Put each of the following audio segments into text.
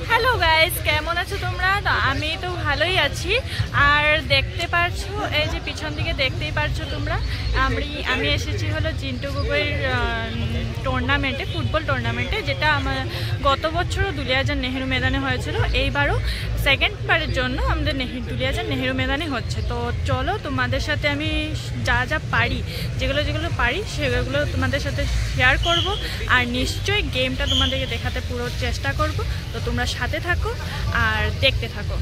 Hello guys, কেমন আছো তোমরা? তো আমি তো ভালোই আছি। আর দেখতে পারছো, এই যে পিছন দিকে দেখতেই পারছো তোমরা, আমি এসেছি হলো জিন্টু গগৈর টুর্নামেন্টে, ফুটবল টুর্নামেন্টে, যেটা আমার গত বছরও দুলিয়াজান নেহেরু ময়দানে হয়েছিল। এইবারও সেকেন্ড বারের জন্য আমাদের দুলিয়াজান নেহেরু ময়দানে হচ্ছে। তো চলো তোমাদের সাথে আমি যা যা পারি, যেগুলো পারি সেগুলো তোমাদের সাথে শেয়ার করব। আর নিশ্চয়ই গেমটা তোমাদেরকে দেখাতে পুরো চেষ্টা করব। তো তোমরা সাথে থাকো আর দেখতে থাকো।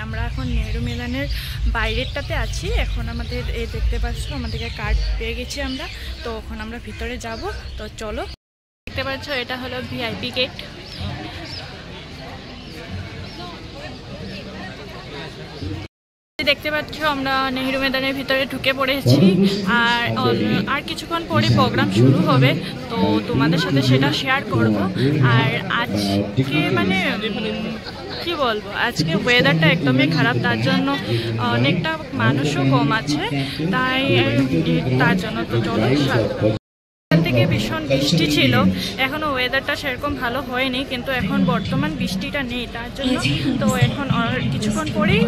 আমরা এখন নেহেরু ময়দানের বাইরেরটাতে আছি। এখন আমাদের এই দেখতে পাচ্ছ আমাদেরকে কার্ড পেয়ে গেছি আমরা। তো এখন আমরা ভিতরে যাব। তো চলো, দেখতে পাচ্ছ এটা হলো ভিআইপি গেট। দেখতে পাচ্ছ আমরা নেহেরু ময়দানের ভিতরে ঢুকে পড়েছি। আর কিছুক্ষণ পরে প্রোগ্রাম শুরু হবে। তো তোমাদের সাথে সেটা শেয়ার করব। আর আজকে মানে কি বলবো, আজকে ওয়েদারটা একদমই খারাপ, তার জন্য অনেকটা মানুষও কম আছে, তার জন্য। তো চলো, থেকে ভীষণ বৃষ্টি ছিল, এখনো ওয়েদারটা সেরকম ভালো হয়নি, কিন্তু এখন বর্তমান বৃষ্টিটা নেই, তার জন্য। তো এখন কিছুক্ষণ পরেই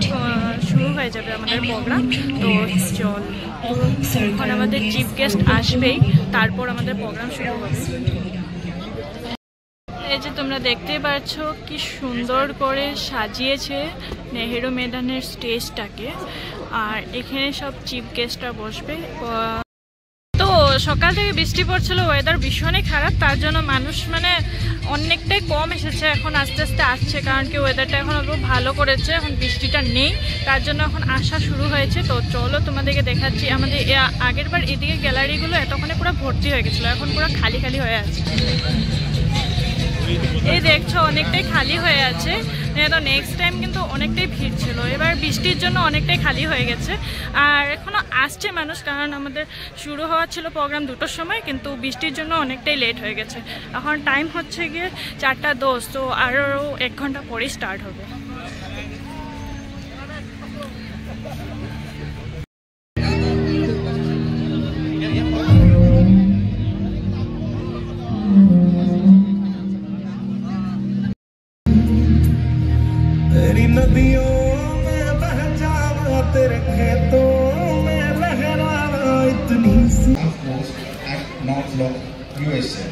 শুরু হয়ে যাবে আমাদের প্রোগ্রাম। তো চল, এখন আমাদের চিফ গেস্ট আসবেই, তারপর আমাদের প্রোগ্রাম শুরু হবে। এই যে তোমরা দেখতেই পাচ্ছ কি সুন্দর করে সাজিয়েছে নেহেরু ময়দানের স্টেজটাকে। আর এখানে সব চিফ গেস্টরা বসবে। তো সকাল থেকে বৃষ্টি পড়ছিল, ওয়েদার ভীষণই খারাপ, তার জন্য মানুষ মানে অনেকটাই কম এসেছে। এখন আস্তে আস্তে আসছে, কারণ কি ওয়েদারটা এখন একটু ভালো করেছে, এখন বৃষ্টিটা নেই, তার জন্য এখন আসা শুরু হয়েছে। তো চলো তোমাদেরকে দেখাচ্ছি। আমাদের আগের বার এদিকে গ্যালারিগুলো এতক্ষণে পুরো ভর্তি হয়ে গেছিলো, এখন পুরো খালি খালি হয়ে আছে। এই দেখছো অনেকটাই খালি হয়ে আছে। তো নেক্সট টাইম কিন্তু অনেকটাই ভিড় ছিল, এবার বৃষ্টির জন্য অনেকটাই খালি হয়ে গেছে। আর এখনও আসছে মানুষ, কারণ আমাদের শুরু হওয়া ছিল প্রোগ্রাম 2টোর সময়, কিন্তু বৃষ্টির জন্য অনেকটাই লেট হয়ে গেছে। এখন টাইম হচ্ছে গিয়ে 4:10, তো আরও 1 ঘন্টা পরেই স্টার্ট হবে। नदियों में बह जावा तेरे खेतों में लहरावा इतनी सी at North Block, USA.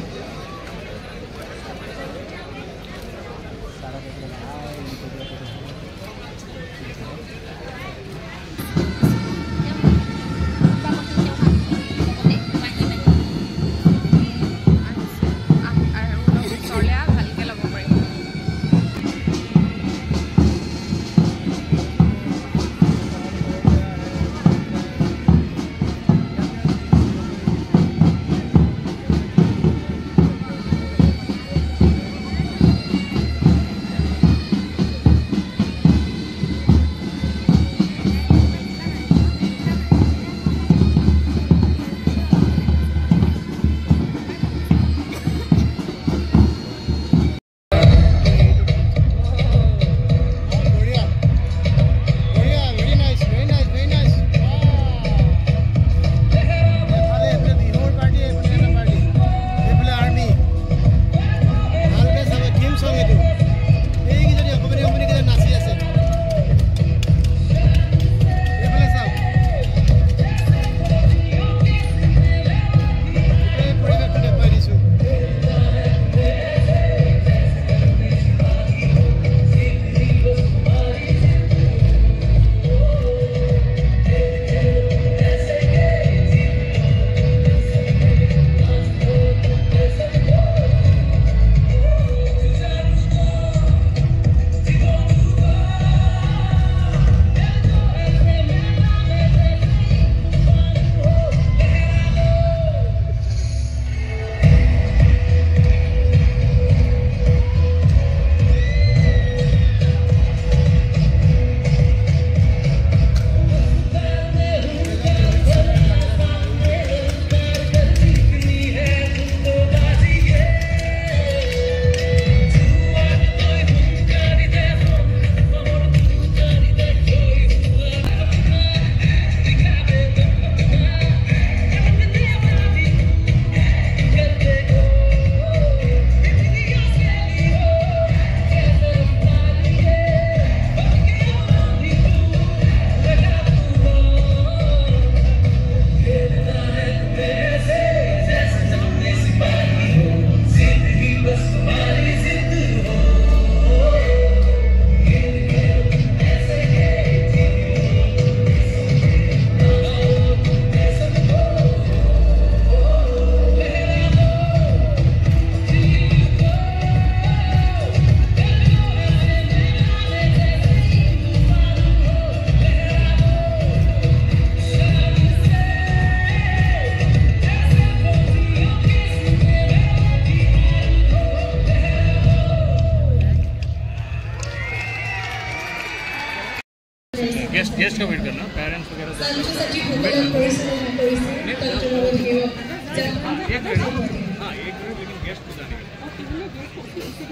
Guest का वेट करना पेरेंट्स वगैरह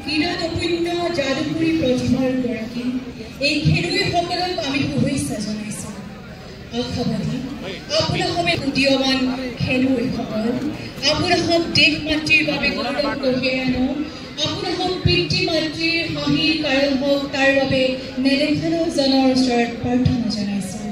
ক্ৰীড়াত অপূৰ্ণ যাদুপুৰী প্ৰতিভাৰ গৰাকী এই খেলুৱৈসকলক আমি শুভেচ্ছা জনাইছোঁ। অসাৱধী আপোনাসৱে উদীয়মান খেলুৱৈসকল, আপোনাসক দেশ মাতৃৰ বাবে গৌৰৱ কঢ়িয়াই আনক। আপোনাসক পিতৃ মাতৃৰ হাঁহিৰ কাৰণ হওক, তাৰ বাবে নেদেখাজনৰ ওচৰত প্ৰাৰ্থনা জনাইছোঁ।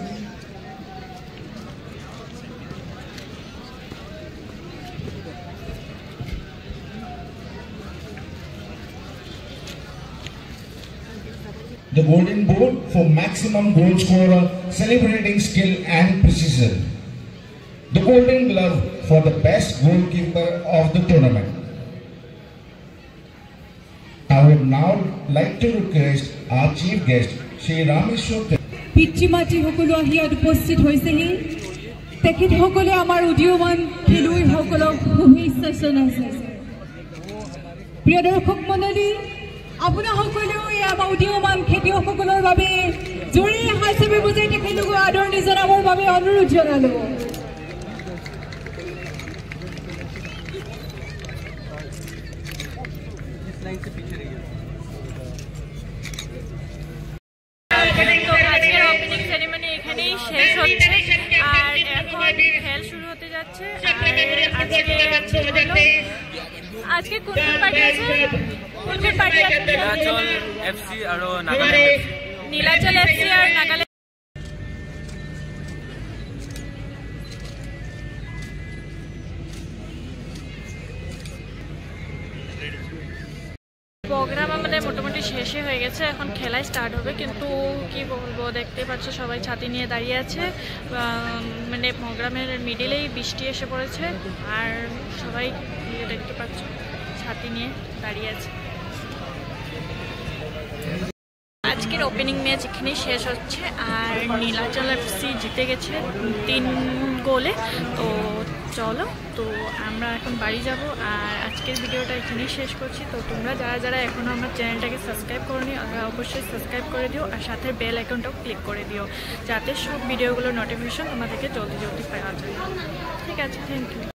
The Golden Boot for maximum goal scorer, celebrating skill and precision. The Golden Glove for the best goalkeeper of the tournament. I would now like to request our chief guest, Shri Rameshwar. পিতৃ মাতৃসকলো আহি ইয়াত উপস্থিত হৈছেহি। তেখেতসকলে আমাৰ উদীয়মান খেলুৱৈসকলক শুভেচ্ছা জনাইছে। প্ৰিয় দৰ্শক মণ্ডলী, আপোনাসকলেও এই আমাৰ উদীয়মান খেলুৱৈসকলৰ বাবে জোৰে হাঁচি বুজাই তেখেতলোকক আদৰণি জনাবৰ বাবে অনুৰোধ জনালোঁ। আজকের ওপেনিং সেরিমনি এখানেই শেষ হচ্ছে আর এখন খেল শুরু হতে যাচ্ছে। আজকে কোন পার্টি আছে? কোন পার্টি আছে? নীলাচল এফসি আর নাগাল্যান্ড। নীলাচল এফসি আর নাগাল্যান্ড। প্রোগ্রাম আমাদের মোটামুটি শেষই হয়ে গেছে, এখন খেলাই স্টার্ট হবে। কিন্তু কি বলবো, দেখতে পাচ্ছ সবাই ছাতি নিয়ে দাঁড়িয়ে আছে। মানে প্রোগ্রামের মিডিলেই বৃষ্টি এসে পড়েছে আর সবাই দেখতে পাচ্ছ ছাতি নিয়ে দাঁড়িয়ে আছে। আজকের ওপেনিং ম্যাচ এখানেই শেষ হচ্ছে আর নীলাচল এফসি জিতে গেছে 3 গোলে। তো চলো, তো আমরা এখন বাড়ি যাব আর আজকের ভিডিওটা এখানেই শেষ করছি। তো তোমরা যারা যারা এখনও আমার চ্যানেলটাকে সাবস্ক্রাইব করোনি অবশ্যই সাবস্ক্রাইব করে দিও আর সাথে বেল আইকনটাও ক্লিক করে দিও, যাতে সব ভিডিওগুলোর নোটিফিকেশন তোমাদেরকে জলদি জলদি পাওয়া যায়। ঠিক আছে, থ্যাংক ইউ।